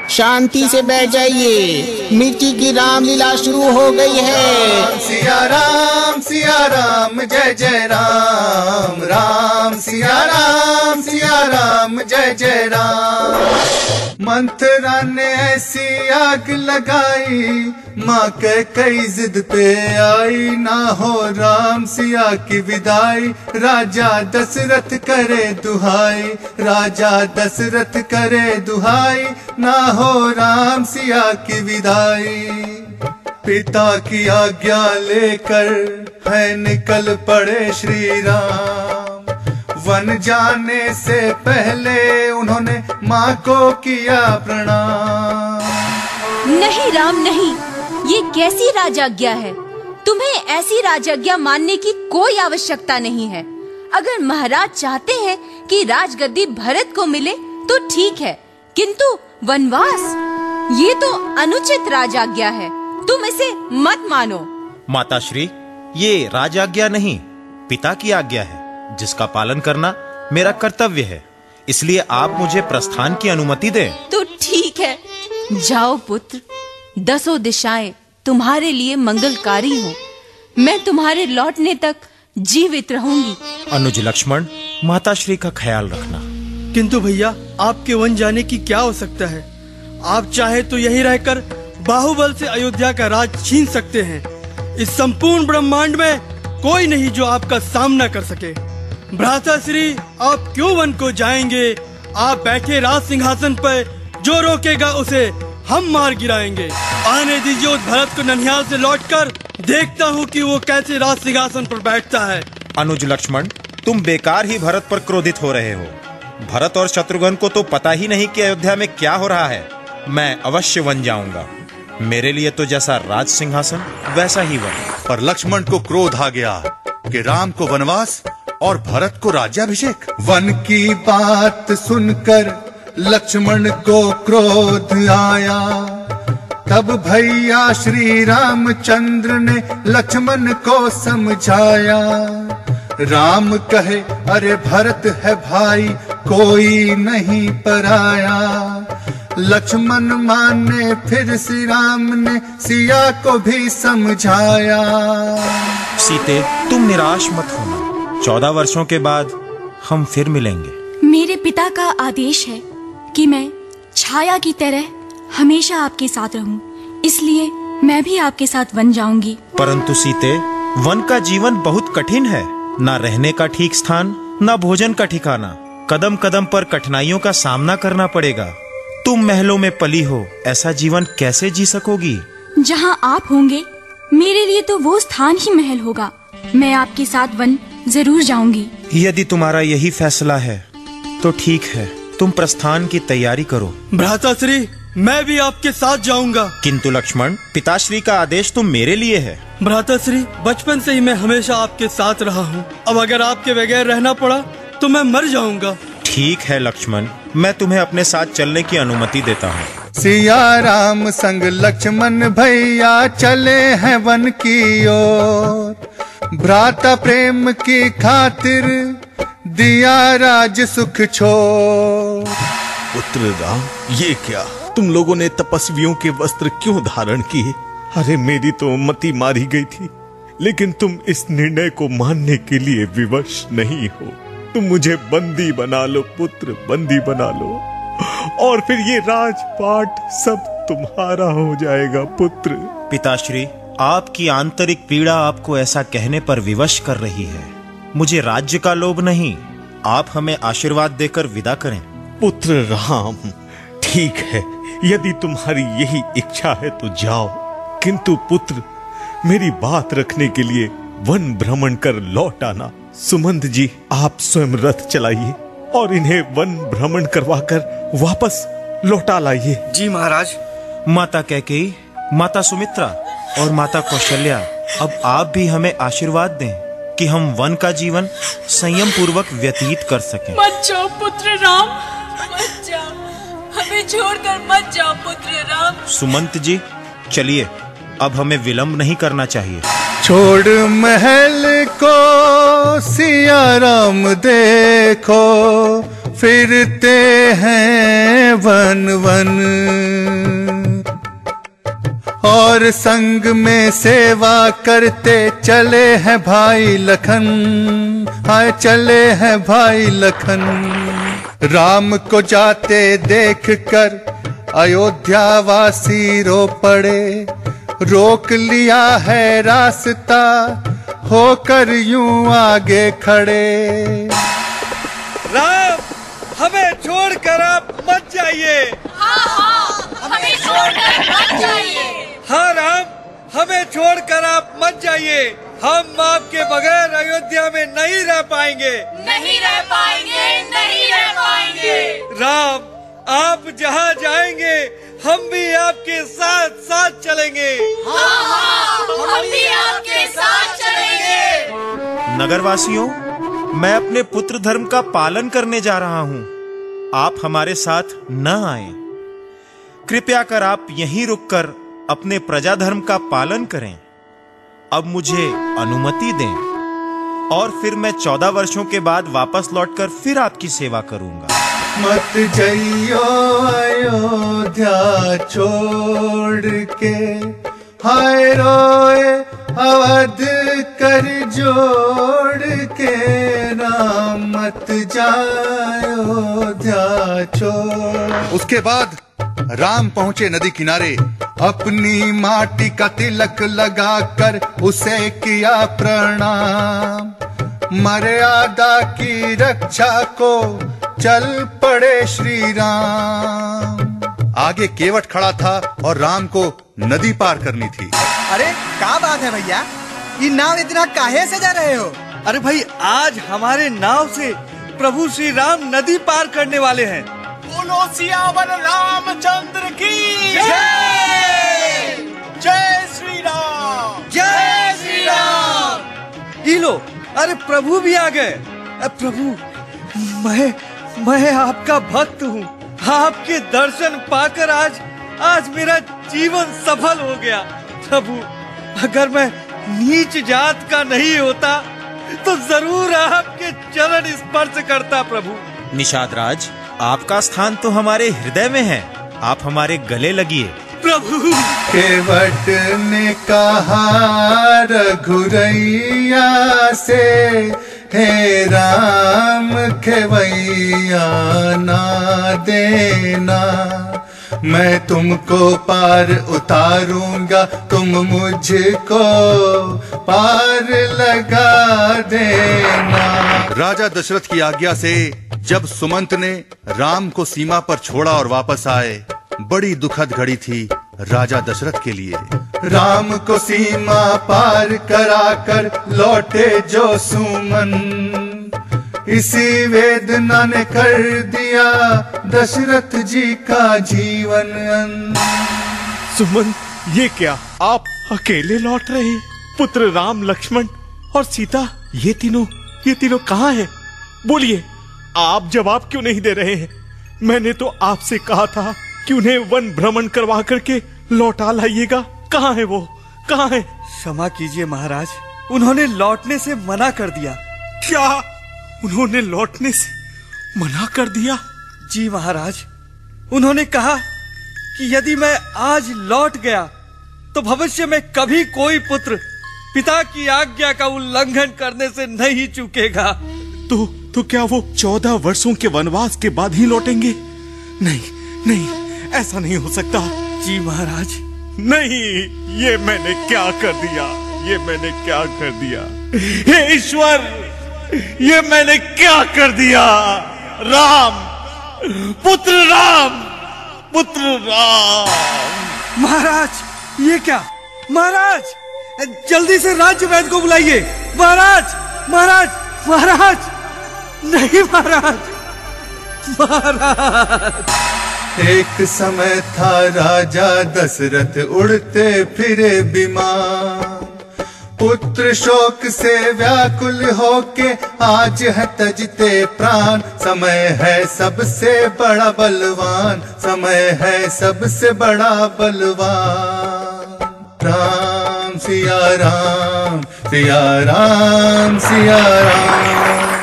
शांति से बैठ जाइए, मिर्ची की रामलीला शुरू हो गई है। सिया राम जय जय राम, राम सिया राम जय जय राम। मंथरा ने ऐसी आग लगाई, माँ के कई जिद पे आई, ना हो राम सिया की विदाई। राजा दशरथ करे दुहाई, राजा दशरथ करे दुहाई, ना हो राम सिया की विदाई। पिता की आज्ञा लेकर है निकल पड़े श्री राम, वन जाने से पहले उन्होंने माँ को किया प्रणाम। नहीं राम नहीं, ये कैसी राजाज्ञा है? तुम्हें ऐसी राजाज्ञा मानने की कोई आवश्यकता नहीं है। अगर महाराज चाहते हैं कि राजगद्दी भरत को मिले तो ठीक है, किंतु वनवास ये तो अनुचित राजाज्ञा है, तुम इसे मत मानो। माताश्री, ये राजाज्ञा नहीं, पिता की आज्ञा है, जिसका पालन करना मेरा कर्तव्य है। इसलिए आप मुझे प्रस्थान की अनुमति दें। तो ठीक है, जाओ पुत्र, 10 दिशाएं तुम्हारे लिए मंगलकारी हो। मैं तुम्हारे लौटने तक जीवित रहूंगी। अनुज लक्ष्मण, माताश्री का ख्याल रखना। किंतु भैया, आपके वन जाने की क्या हो सकता है? आप चाहे तो यहीं रहकर बाहुबल से अयोध्या का राज छीन सकते हैं। इस संपूर्ण ब्रह्मांड में कोई नहीं जो आपका सामना कर सके। भ्राता श्री, आप क्यों वन को जाएंगे? आप बैठे राज सिंहासन पर, जो रोकेगा उसे हम मार गिराएंगे। आने दीजिए उस भरत को ननिहाल से लौटकर, देखता हूँ कि वो कैसे राज सिंहासन पर बैठता है। अनुज लक्ष्मण, तुम बेकार ही भरत पर क्रोधित हो रहे हो। भरत और शत्रुघ्न को तो पता ही नहीं कि अयोध्या में क्या हो रहा है। मैं अवश्य वन जाऊंगा। मेरे लिए तो जैसा राज सिंहासन वैसा ही वन। पर लक्ष्मण को क्रोध आ गया कि राम को वनवास और भरत को राज्याभिषेक। वन की बात सुनकर लक्ष्मण को क्रोध आया, तब भैया श्री रामचंद्र ने लक्ष्मण को समझाया। राम कहे, अरे भरत है भाई, कोई नहीं पराया। लक्ष्मण माने, फिर श्री राम ने सिया को भी समझाया। सीते, तुम निराश मत होना, 14 वर्षों के बाद हम फिर मिलेंगे। मेरे पिता का आदेश है कि मैं छाया की तरह हमेशा आपके साथ रहूं, इसलिए मैं भी आपके साथ वन जाऊंगी। परंतु सीते, वन का जीवन बहुत कठिन है। न रहने का ठीक स्थान, न भोजन का ठिकाना। कदम कदम पर कठिनाइयों का सामना करना पड़ेगा। तुम महलों में पली हो, ऐसा जीवन कैसे जी सकोगी? जहाँ आप होंगे मेरे लिए तो वो स्थान ही महल होगा। मैं आपके साथ वन जरूर जाऊंगी। यदि तुम्हारा यही फैसला है तो ठीक है, तुम प्रस्थान की तैयारी करो। भ्राताश्री, मैं भी आपके साथ जाऊंगा। किंतु लक्ष्मण, पिताश्री का आदेश तो मेरे लिए है। भ्राताश्री, बचपन से ही मैं हमेशा आपके साथ रहा हूँ। अब अगर आपके बगैर रहना पड़ा तो मैं मर जाऊंगा। ठीक है लक्ष्मण, मैं तुम्हें अपने साथ चलने की अनुमति देता हूँ। सिया राम संग लक्ष्मण भैया चले हैं वन की ओर, भ्राता प्रेम की खातिर दिया राज सुख छोड़। पुत्र राम, ये क्या, तुम लोगों ने तपस्वियों के वस्त्र क्यों धारण किए? अरे मेरी तो मति मारी गई थी, लेकिन तुम इस निर्णय को मानने के लिए विवश नहीं हो। तुम मुझे बंदी बना लो पुत्र, बंदी बना लो, और फिर ये राजपाट सब तुम्हारा हो जाएगा पुत्र। पिताश्री, आपकी आंतरिक पीड़ा आपको ऐसा कहने पर विवश कर रही है। मुझे राज्य का लोभ नहीं, आप हमें आशीर्वाद देकर विदा करें। पुत्र राम, ठीक है, यदि तुम्हारी यही इच्छा है तो जाओ, किंतु पुत्र, मेरी बात रखने के लिए वन भ्रमण कर लौट आना। सुमंत जी, आप स्वयं रथ चलाइए और इन्हें वन भ्रमण करवाकर वापस लौटा लाइए। जी महाराज। माता कैकेयी, माता सुमित्रा और माता कौशल्या, अब आप भी हमें आशीर्वाद दें कि हम वन का जीवन संयम पूर्वक व्यतीत कर सकें। मत जाओ पुत्र राम, मत जाओ, हमें छोड़कर मत जाओ पुत्र राम। सुमंत जी, चलिए, अब हमें विलंब नहीं करना चाहिए। छोड़ महल को सिया राम देखो, फिरते हैं वन वन, और संग में सेवा करते चले हैं भाई लखन, हाय चले हैं भाई लखन। राम को जाते देख कर अयोध्या वासी रो पड़े, रोक लिया है रास्ता होकर यूं आगे खड़े। राम, हमें छोड़कर आप मत जाइए। हमें छोड़कर मत जाइए। हाँ राम, हमें छोड़कर आप मत जाइए। हम आपके बगैर अयोध्या में नहीं रह पाएंगे। नहीं रह पाएंगे, नहीं रह पाएंगे। राम, आप जहाँ जाएंगे हम भी आपके साथ साथ चलेंगे। हाँ, हम भी आपके साथ चलेंगे। नगरवासियों, मैं अपने पुत्र धर्म का पालन करने जा रहा हूँ। आप हमारे साथ न आएं। कृपया कर आप यहीं रुककर अपने प्रजा धर्म का पालन करें। अब मुझे अनुमति दें और फिर मैं 14 वर्षों के बाद वापस लौटकर फिर आपकी सेवा करूंगा। मत जइयो अयोध्या छोड़ के, हाय रोए अवध कर जोड़ के। राम मत जायोध्या छोड़। उसके बाद राम पहुंचे नदी किनारे, अपनी माटी का तिलक लगाकर उसे किया प्रणाम। मर्यादा की रक्षा को चल पड़े श्री राम। आगे केवट खड़ा था और राम को नदी पार करनी थी। अरे क्या बात है भैया, ये नाव इतना काहे से जा रहे हो? अरे भाई, आज हमारे नाव से प्रभु श्री राम नदी पार करने वाले हैं। बोलो सियावर रामचंद्र की जय। जय श्री राम, जय श्री राम। ये लो, अरे प्रभु भी आ गए। प्रभु, मैं आपका भक्त हूँ। आपके दर्शन पाकर आज मेरा जीवन सफल हो गया। प्रभु, अगर मैं नीच जात का नहीं होता तो जरूर आपके चरण स्पर्श करता। प्रभु निषाद राज, आपका स्थान तो हमारे हृदय में है। आप हमारे गले लगिए। प्रभु, केवट ने कहा रघुरैया से, हे राम खेवैया ना देना। मैं तुमको पार उतारूंगा, तुम मुझको पार लगा देना। राजा दशरथ की आज्ञा से जब सुमंत ने राम को सीमा पर छोड़ा और वापस आए, बड़ी दुखद घड़ी थी राजा दशरथ के लिए। राम को सीमा पार कराकर लौटे जो सुमन, इसी वेदना ने कर दिया दशरथ जी का जीवन। सुमन, ये क्या आप अकेले लौट रहे हैं? पुत्र राम, लक्ष्मण और सीता, ये तीनों कहाँ हैं? बोलिए, आप जवाब क्यों नहीं दे रहे हैं? मैंने तो आपसे कहा था कि उन्हें वन भ्रमण करवा करके लौटा लाइएगा। कहाँ है वो, कहाँ है? क्षमा कीजिए महाराज, उन्होंने लौटने से मना कर दिया। क्या उन्होंने लौटने से मना कर दिया? जी महाराज, उन्होंने कहा कि यदि मैं आज लौट गया तो भविष्य में कभी कोई पुत्र पिता की आज्ञा का उल्लंघन करने से नहीं चूकेगा। तो क्या वो 14 वर्षों के वनवास के बाद ही लौटेंगे? नहीं, ऐसा नहीं हो सकता। जी महाराज, नहीं, ये मैंने क्या कर दिया? हे ईश्वर, ये मैंने क्या कर दिया? राम, पुत्र राम। महाराज, ये क्या? महाराज, जल्दी से राज्य वैद्य को बुलाइए। महाराज, नहीं महाराज। एक समय था राजा दशरथ उड़ते फिरे बीमार, पुत्र शोक से व्याकुल होके आज है तजते प्राण। समय है सबसे बड़ा बलवान, समय है सबसे बड़ा बलवान। राम सिया राम, सिया राम, सिया राम।